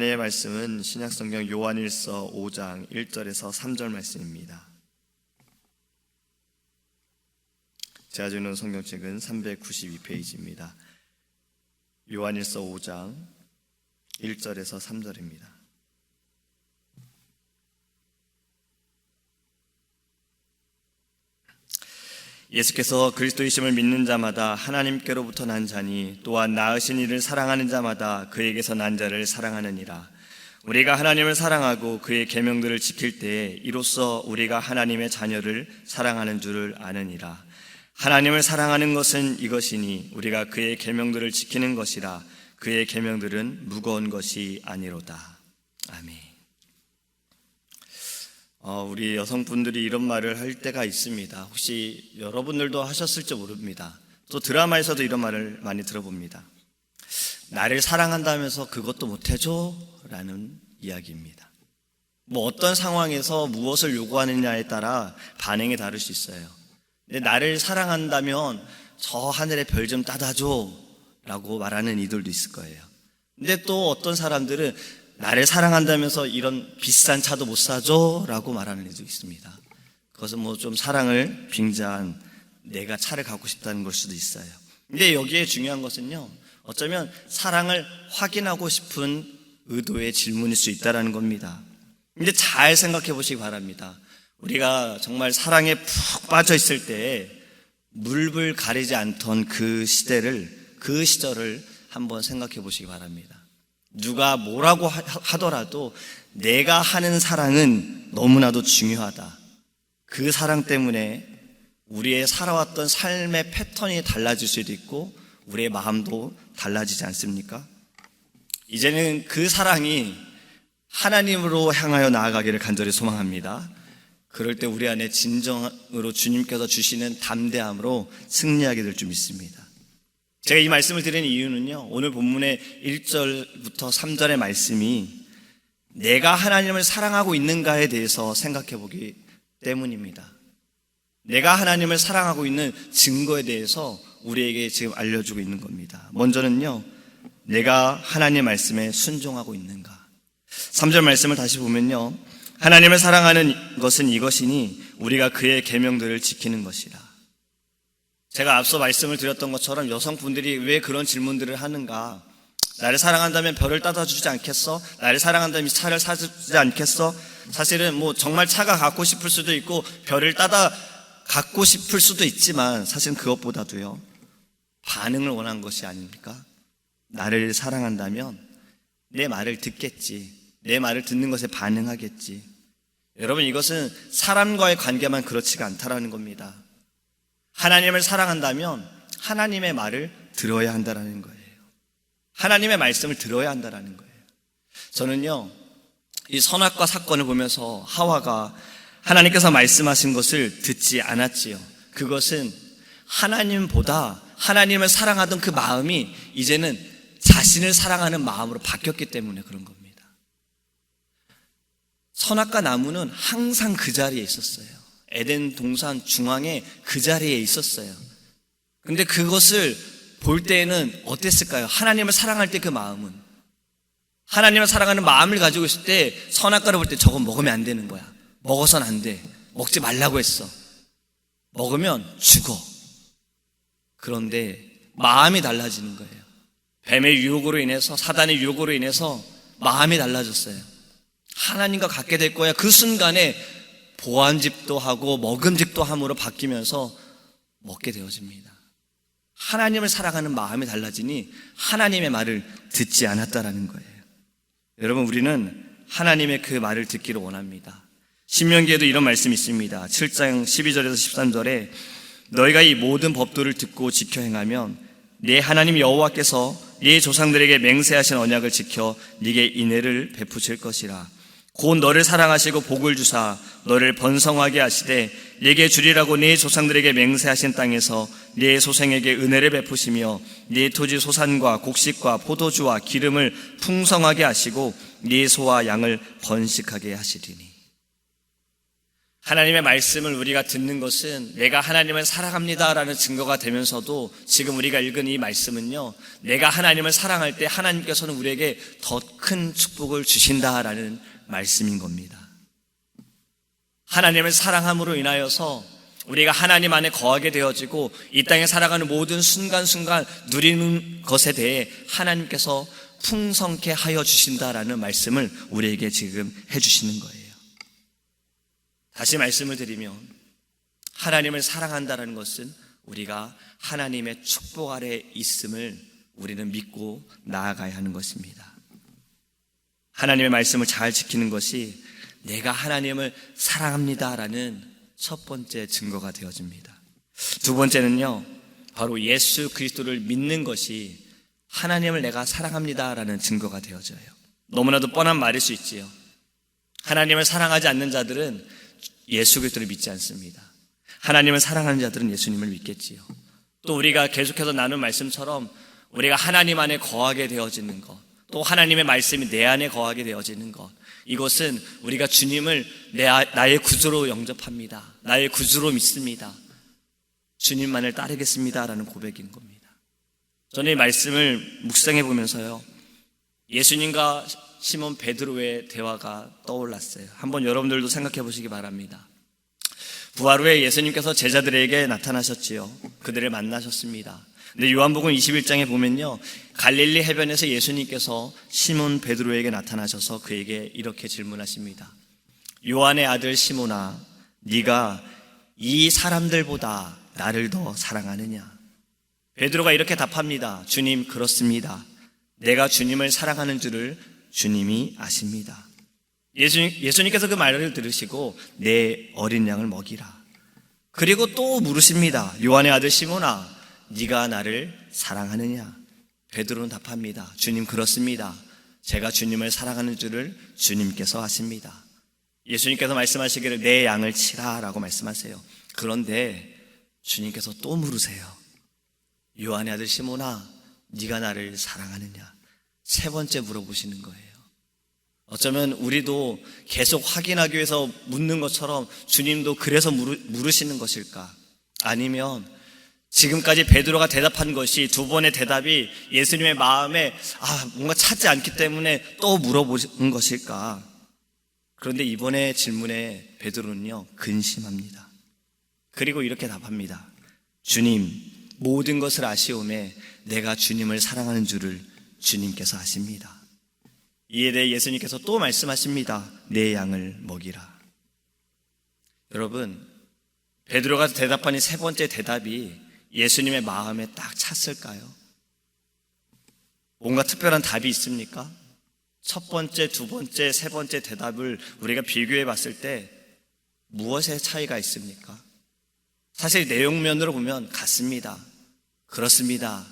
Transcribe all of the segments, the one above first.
하나님의 말씀은 신약성경 요한일서 5장 1절에서 3절 말씀입니다. 제가 주는 성경책은 392페이지입니다. 요한일서 5장 1절에서 3절입니다. 예수께서 그리스도이심을 믿는 자마다 하나님께로부터 난 자니 또한 낳으신 이를 사랑하는 자마다 그에게서 난 자를 사랑하느니라. 우리가 하나님을 사랑하고 그의 계명들을 지킬 때에 이로써 우리가 하나님의 자녀를 사랑하는 줄을 아느니라. 하나님을 사랑하는 것은 이것이니 우리가 그의 계명들을 지키는 것이라. 그의 계명들은 무거운 것이 아니로다. 아멘. 우리 여성분들이 이런 말을 할 때가 있습니다. 혹시 여러분들도 하셨을지 모릅니다. 또 드라마에서도 이런 말을 많이 들어봅니다. 나를 사랑한다면서 그것도 못해줘? 라는 이야기입니다. 어떤 상황에서 무엇을 요구하느냐에 따라 반응이 다를 수 있어요. 근데 나를 사랑한다면 저 하늘의 별 좀 따다줘 라고 말하는 이들도 있을 거예요. 근데 또 어떤 사람들은 나를 사랑한다면서 이런 비싼 차도 못 사줘? 라고 말하는 애도 있습니다. 그것은 좀 사랑을 빙자한 내가 차를 갖고 싶다는 걸 수도 있어요. 근데 여기에 중요한 것은요, 어쩌면 사랑을 확인하고 싶은 의도의 질문일 수 있다는 겁니다. 근데 잘 생각해 보시기 바랍니다. 우리가 정말 사랑에 푹 빠져 있을 때 물불 가리지 않던 그 시절을 한번 생각해 보시기 바랍니다. 누가 뭐라고 하더라도 내가 하는 사랑은 너무나도 중요하다. 그 사랑 때문에 우리의 살아왔던 삶의 패턴이 달라질 수도 있고 우리의 마음도 달라지지 않습니까? 이제는 그 사랑이 하나님으로 향하여 나아가기를 간절히 소망합니다. 그럴 때 우리 안에 진정으로 주님께서 주시는 담대함으로 승리하게 될 줄 믿습니다. 제가 이 말씀을 드리는 이유는요, 오늘 본문의 1절부터 3절의 말씀이 내가 하나님을 사랑하고 있는가에 대해서 생각해 보기 때문입니다. 내가 하나님을 사랑하고 있는 증거에 대해서 우리에게 지금 알려주고 있는 겁니다. 먼저는요, 내가 하나님의 말씀에 순종하고 있는가. 3절 말씀을 다시 보면요, 하나님을 사랑하는 것은 이것이니 우리가 그의 계명들을 지키는 것이라. 제가 앞서 말씀을 드렸던 것처럼 여성분들이 왜 그런 질문들을 하는가? 나를 사랑한다면 별을 따다 주지 않겠어? 나를 사랑한다면 차를 사주지 않겠어? 사실은 정말 차가 갖고 싶을 수도 있고 별을 따다 갖고 싶을 수도 있지만 사실은 그것보다도요, 반응을 원한 것이 아닙니까? 나를 사랑한다면 내 말을 듣겠지. 내 말을 듣는 것에 반응하겠지. 여러분, 이것은 사람과의 관계만 그렇지가 않다라는 겁니다. 하나님을 사랑한다면 하나님의 말을 들어야 한다라는 거예요. 하나님의 말씀을 들어야 한다라는 거예요. 저는요, 이 선악과 사건을 보면서 하와가 하나님께서 말씀하신 것을 듣지 않았지요. 그것은 하나님보다 하나님을 사랑하던 그 마음이 이제는 자신을 사랑하는 마음으로 바뀌었기 때문에 그런 겁니다. 선악과 나무는 항상 그 자리에 있었어요. 에덴 동산 중앙에 그 자리에 있었어요. 근데 그것을 볼 때에는 어땠을까요? 하나님을 사랑할 때 그 마음은, 하나님을 사랑하는 마음을 가지고 있을 때 선악과를 볼 때 저건 먹으면 안 되는 거야. 먹어선 안 돼. 먹지 말라고 했어. 먹으면 죽어. 그런데 마음이 달라지는 거예요. 뱀의 유혹으로 인해서, 사단의 유혹으로 인해서 마음이 달라졌어요. 하나님과 같게 될 거야. 그 순간에 보안집도 하고 먹음직도 함으로 바뀌면서 먹게 되어집니다. 하나님을 사랑하는 마음이 달라지니 하나님의 말을 듣지 않았다라는 거예요. 여러분, 우리는 하나님의 그 말을 듣기를 원합니다. 신명기에도 이런 말씀이 있습니다. 7장 12절에서 13절에 너희가 이 모든 법도를 듣고 지켜 행하면 네 하나님 여호와께서 네 조상들에게 맹세하신 언약을 지켜 네게 인애를 베푸실 것이라. 곧 너를 사랑하시고 복을 주사 너를 번성하게 하시되 네게 주리라고 네 조상들에게 맹세하신 땅에서 네 소생에게 은혜를 베푸시며 네 토지 소산과 곡식과 포도주와 기름을 풍성하게 하시고 네 소와 양을 번식하게 하시리니. 하나님의 말씀을 우리가 듣는 것은 내가 하나님을 사랑합니다라는 증거가 되면서도 지금 우리가 읽은 이 말씀은요, 내가 하나님을 사랑할 때 하나님께서는 우리에게 더 큰 축복을 주신다라는 말씀인 겁니다. 하나님을 사랑함으로 인하여서 우리가 하나님 안에 거하게 되어지고 이 땅에 살아가는 모든 순간순간 누리는 것에 대해 하나님께서 풍성케 하여 주신다라는 말씀을 우리에게 지금 해주시는 거예요. 다시 말씀을 드리면 하나님을 사랑한다는 것은 우리가 하나님의 축복 아래 있음을 우리는 믿고 나아가야 하는 것입니다. 하나님의 말씀을 잘 지키는 것이 내가 하나님을 사랑합니다라는 첫 번째 증거가 되어집니다. 두 번째는요, 바로 예수 그리스도를 믿는 것이 하나님을 내가 사랑합니다라는 증거가 되어져요. 너무나도 뻔한 말일 수 있지요. 하나님을 사랑하지 않는 자들은 예수 그리스도를 믿지 않습니다. 하나님을 사랑하는 자들은 예수님을 믿겠지요. 또 우리가 계속해서 나눈 말씀처럼 우리가 하나님 안에 거하게 되어지는 것, 또 하나님의 말씀이 내 안에 거하게 되어지는 것, 이것은 우리가 주님을 나의 구주로 영접합니다. 나의 구주로 믿습니다. 주님만을 따르겠습니다라는 고백인 겁니다. 저는 이 말씀을 묵상해 보면서요, 예수님과 시몬 베드로의 대화가 떠올랐어요. 한번 여러분들도 생각해 보시기 바랍니다. 부활 후에 예수님께서 제자들에게 나타나셨지요. 그들을 만나셨습니다. 근데 요한복음 21장에 보면요, 갈릴리 해변에서 예수님께서 시몬 베드로에게 나타나셔서 그에게 이렇게 질문하십니다. 요한의 아들 시몬아, 네가 이 사람들보다 나를 더 사랑하느냐? 베드로가 이렇게 답합니다. 주님, 그렇습니다. 내가 주님을 사랑하는 줄을 주님이 아십니다. 예수님께서 그 말을 들으시고 내 어린 양을 먹이라. 그리고 또 물으십니다. 요한의 아들 시몬아, 네가 나를 사랑하느냐? 베드로는 답합니다. 주님, 그렇습니다. 제가 주님을 사랑하는 줄을 주님께서 아십니다. 예수님께서 말씀하시기를 내 양을 치라 라고 말씀하세요. 그런데 주님께서 또 물으세요. 요한의 아들 시몬아, 네가 나를 사랑하느냐? 세 번째 물어보시는 거예요. 어쩌면 우리도 계속 확인하기 위해서 묻는 것처럼 주님도 그래서 물으시는 것일까? 아니면 지금까지 베드로가 대답한 것이 두 번의 대답이 예수님의 마음에 뭔가 찾지 않기 때문에 또 물어보는 것일까? 그런데 이번에 질문에 베드로는요, 근심합니다. 그리고 이렇게 답합니다. 주님, 모든 것을 아시오매 내가 주님을 사랑하는 줄을 주님께서 아십니다. 이에 대해 예수님께서 또 말씀하십니다. 내 양을 먹이라. 여러분, 베드로가 대답한 이 세 번째 대답이 예수님의 마음에 딱 찼을까요? 뭔가 특별한 답이 있습니까? 첫 번째, 두 번째, 세 번째 대답을 우리가 비교해 봤을 때 무엇의 차이가 있습니까? 사실 내용면으로 보면 같습니다. 그렇습니다.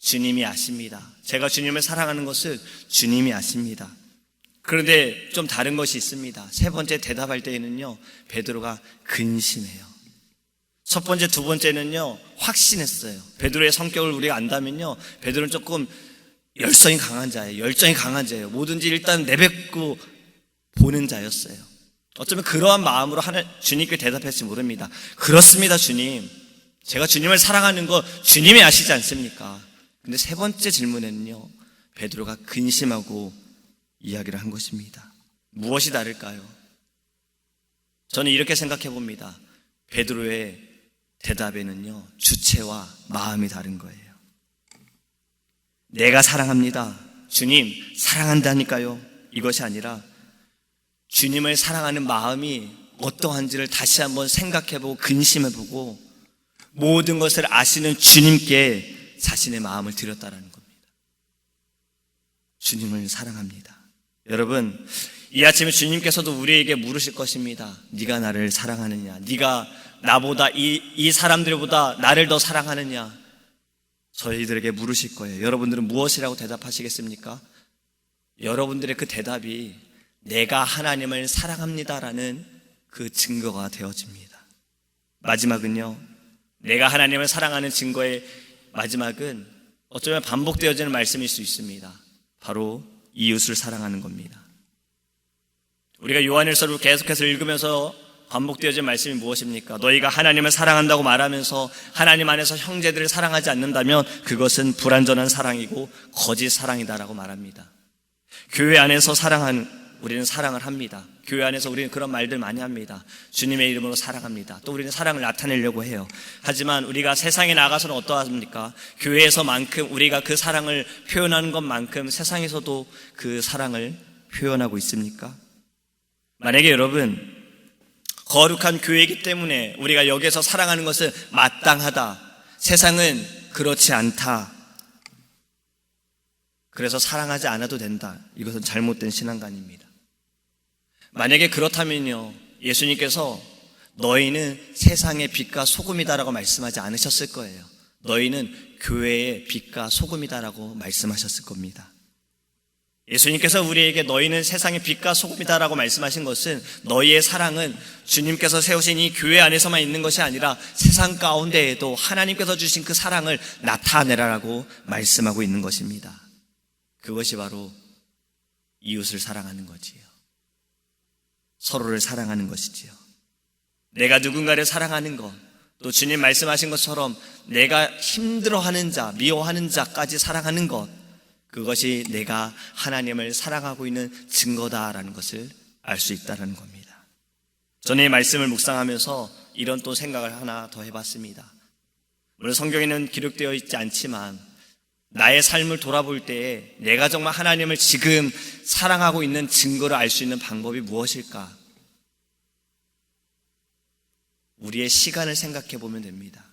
주님이 아십니다. 제가 주님을 사랑하는 것을 주님이 아십니다. 그런데 좀 다른 것이 있습니다. 세 번째 대답할 때에는요, 베드로가 근심해요. 첫 번째, 두 번째는요, 확신했어요. 베드로의 성격을 우리가 안다면요, 베드로는 조금 열성이 강한 자예요. 열정이 강한 자예요. 뭐든지 일단 내뱉고 보는 자였어요. 어쩌면 그러한 마음으로 주님께 대답했을지 모릅니다. 그렇습니다, 주님. 제가 주님을 사랑하는 거 주님이 아시지 않습니까? 근데 세 번째 질문에는요, 베드로가 근심하고 이야기를 한 것입니다. 무엇이 다를까요? 저는 이렇게 생각해 봅니다. 베드로의 대답에는요, 주체와 마음이 다른 거예요. 내가 사랑합니다. 주님, 사랑한다니까요. 이것이 아니라 주님을 사랑하는 마음이 어떠한지를 다시 한번 생각해보고 근심해보고 모든 것을 아시는 주님께 자신의 마음을 드렸다라는 겁니다. 주님을 사랑합니다. 여러분, 이 아침에 주님께서도 우리에게 물으실 것입니다. 네가 나를 사랑하느냐? 네가 나보다 이 사람들보다 나를 더 사랑하느냐? 저희들에게 물으실 거예요. 여러분들은 무엇이라고 대답하시겠습니까? 여러분들의 그 대답이 내가 하나님을 사랑합니다라는 그 증거가 되어집니다. 마지막은요, 내가 하나님을 사랑하는 증거의 마지막은 어쩌면 반복되어지는 말씀일 수 있습니다. 바로 이웃을 사랑하는 겁니다. 우리가 요한일서를 계속해서 읽으면서 반복되어진 말씀이 무엇입니까? 너희가 하나님을 사랑한다고 말하면서 하나님 안에서 형제들을 사랑하지 않는다면 그것은 불완전한 사랑이고 거짓 사랑이다라고 말합니다. 교회 안에서 우리는 사랑을 합니다. 교회 안에서 우리는 그런 말들 많이 합니다. 주님의 이름으로 사랑합니다. 또 우리는 사랑을 나타내려고 해요. 하지만 우리가 세상에 나가서는 어떠합니까? 교회에서만큼 우리가 그 사랑을 표현하는 것만큼 세상에서도 그 사랑을 표현하고 있습니까? 만약에 여러분 거룩한 교회이기 때문에 우리가 여기에서 사랑하는 것은 마땅하다, 세상은 그렇지 않다, 그래서 사랑하지 않아도 된다, 이것은 잘못된 신앙관입니다. 만약에 그렇다면요, 예수님께서 너희는 세상의 빛과 소금이다라고 말씀하지 않으셨을 거예요. 너희는 교회의 빛과 소금이다라고 말씀하셨을 겁니다. 예수님께서 우리에게 너희는 세상의 빛과 소금이다라고 말씀하신 것은 너희의 사랑은 주님께서 세우신 이 교회 안에서만 있는 것이 아니라 세상 가운데에도 하나님께서 주신 그 사랑을 나타내라라고 말씀하고 있는 것입니다. 그것이 바로 이웃을 사랑하는 거지요. 서로를 사랑하는 것이지요. 내가 누군가를 사랑하는 것, 또 주님 말씀하신 것처럼 내가 힘들어하는 자, 미워하는 자까지 사랑하는 것, 그것이 내가 하나님을 사랑하고 있는 증거다라는 것을 알 수 있다는 겁니다. 저는 이 말씀을 묵상하면서 이런 또 생각을 하나 더 해봤습니다. 물론 성경에는 기록되어 있지 않지만 나의 삶을 돌아볼 때에 내가 정말 하나님을 지금 사랑하고 있는 증거를 알 수 있는 방법이 무엇일까? 우리의 시간을 생각해 보면 됩니다.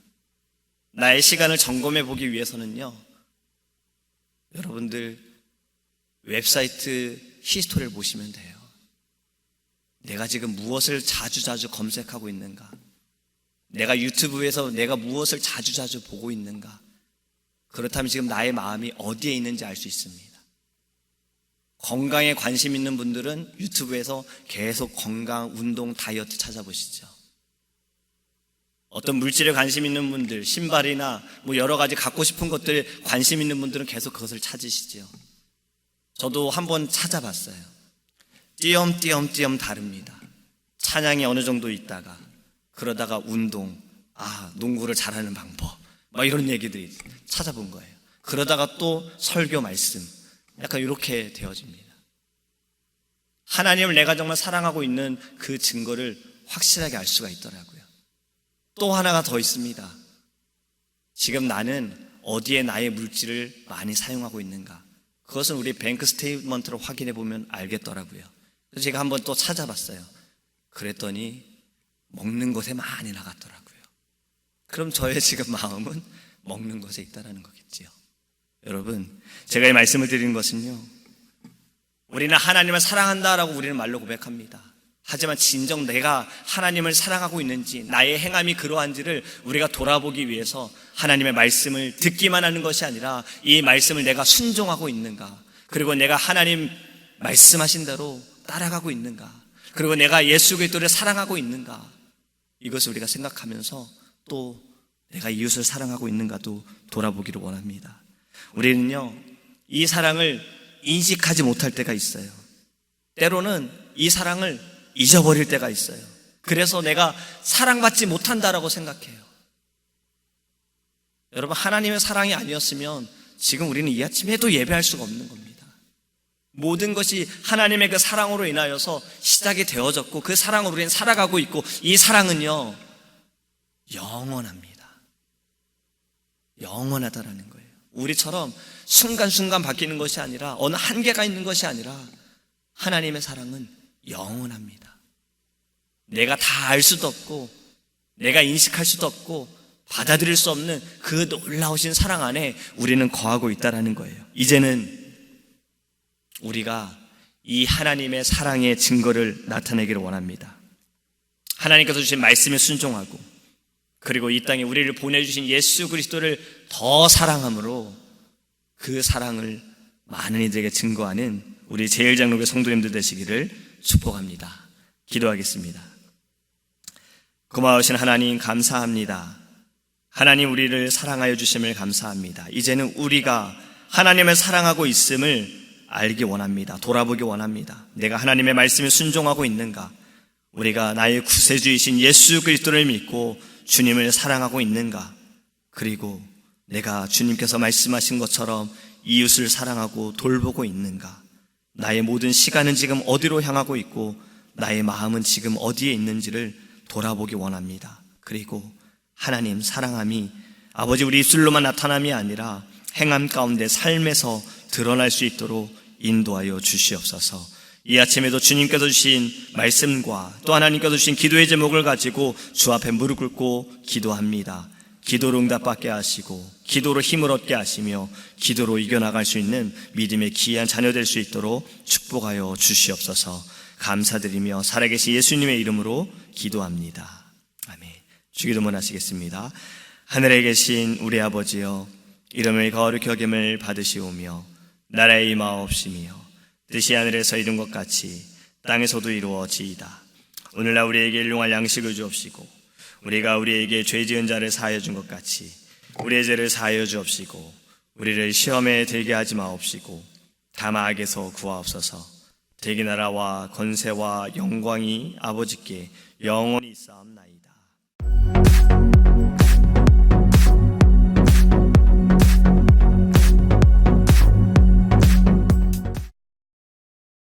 나의 시간을 점검해 보기 위해서는요, 여러분들 웹사이트 히스토리를 보시면 돼요. 내가 지금 무엇을 자주 검색하고 있는가? 내가 유튜브에서 내가 무엇을 자주 보고 있는가? 그렇다면 지금 나의 마음이 어디에 있는지 알 수 있습니다. 건강에 관심 있는 분들은 유튜브에서 계속 건강, 운동, 다이어트 찾아보시죠. 어떤 물질에 관심 있는 분들, 신발이나 여러 가지 갖고 싶은 것들 관심 있는 분들은 계속 그것을 찾으시죠. 저도 한번 찾아봤어요. 띄엄띄엄 다릅니다. 찬양이 어느 정도 있다가 그러다가 운동, 농구를 잘하는 방법, 이런 얘기들이 찾아본 거예요. 그러다가 또 설교 말씀, 약간 이렇게 되어집니다. 하나님을 내가 정말 사랑하고 있는 그 증거를 확실하게 알 수가 있더라고요. 또 하나가 더 있습니다. 지금 나는 어디에 나의 물질을 많이 사용하고 있는가? 그것은 우리 뱅크 스테이트먼트로 확인해 보면 알겠더라고요. 그래서 제가 한번 또 찾아봤어요. 그랬더니 먹는 것에 많이 나갔더라고요. 그럼 저의 지금 마음은 먹는 것에 있다라는 거겠지요. 여러분, 제가 이 말씀을 드리는 것은요, 우리는 하나님을 사랑한다라고 우리는 말로 고백합니다. 하지만 진정 내가 하나님을 사랑하고 있는지, 나의 행함이 그러한지를 우리가 돌아보기 위해서 하나님의 말씀을 듣기만 하는 것이 아니라 이 말씀을 내가 순종하고 있는가, 그리고 내가 하나님 말씀하신 대로 따라가고 있는가, 그리고 내가 예수 그리스도를 사랑하고 있는가, 이것을 우리가 생각하면서 또 내가 이웃을 사랑하고 있는가도 돌아보기를 원합니다. 우리는요, 이 사랑을 인식하지 못할 때가 있어요. 때로는 이 사랑을 잊어버릴 때가 있어요. 그래서 내가 사랑받지 못한다라고 생각해요. 여러분, 하나님의 사랑이 아니었으면 지금 우리는 이 아침에도 예배할 수가 없는 겁니다. 모든 것이 하나님의 그 사랑으로 인하여서 시작이 되어졌고 그 사랑으로 우리는 살아가고 있고, 이 사랑은요, 영원합니다. 영원하다라는 거예요. 우리처럼 순간순간 바뀌는 것이 아니라, 어느 한계가 있는 것이 아니라 하나님의 사랑은 영원합니다. 내가 다 알 수도 없고 내가 인식할 수도 없고 받아들일 수 없는 그 놀라우신 사랑 안에 우리는 거하고 있다는 거예요. 이제는 우리가 이 하나님의 사랑의 증거를 나타내기를 원합니다. 하나님께서 주신 말씀에 순종하고, 그리고 이 땅에 우리를 보내주신 예수 그리스도를 더 사랑함으로 그 사랑을 많은 이들에게 증거하는 우리 제일장로교 성도님들 되시기를 축복합니다. 기도하겠습니다. 고마우신 하나님, 감사합니다. 하나님, 우리를 사랑하여 주심을 감사합니다. 이제는 우리가 하나님을 사랑하고 있음을 알기 원합니다. 돌아보기 원합니다. 내가 하나님의 말씀에 순종하고 있는가? 우리가 나의 구세주이신 예수 그리스도를 믿고 주님을 사랑하고 있는가? 그리고 내가 주님께서 말씀하신 것처럼 이웃을 사랑하고 돌보고 있는가? 나의 모든 시간은 지금 어디로 향하고 있고 나의 마음은 지금 어디에 있는지를 돌아보기 원합니다. 그리고 하나님 사랑함이 아버지 우리 입술로만 나타남이 아니라 행함 가운데 삶에서 드러날 수 있도록 인도하여 주시옵소서. 이 아침에도 주님께서 주신 말씀과 또 하나님께서 주신 기도의 제목을 가지고 주 앞에 무릎 꿇고 기도합니다. 기도로 응답받게 하시고 기도로 힘을 얻게 하시며 기도로 이겨나갈 수 있는 믿음의 귀한 자녀 될 수 있도록 축복하여 주시옵소서. 감사드리며 살아계신 예수님의 이름으로 기도합니다. 아멘. 주기도문 하시겠습니다. 하늘에 계신 우리 아버지여, 이름을 거룩히 여김을 받으시오며 나라의 임하옵시며 뜻이 하늘에서 이룬 것 같이 땅에서도 이루어지이다. 오늘날 우리에게 일용할 양식을 주옵시고 우리가 우리에게 죄 지은 자를 사하여 준 것 같이 우리의 죄를 사하여 주옵시고 우리를 시험에 들게 하지 마옵시고 다만 악에서 구하옵소서. 대기 나라와 권세와 영광이 아버지께 영원히 있사옵나이다.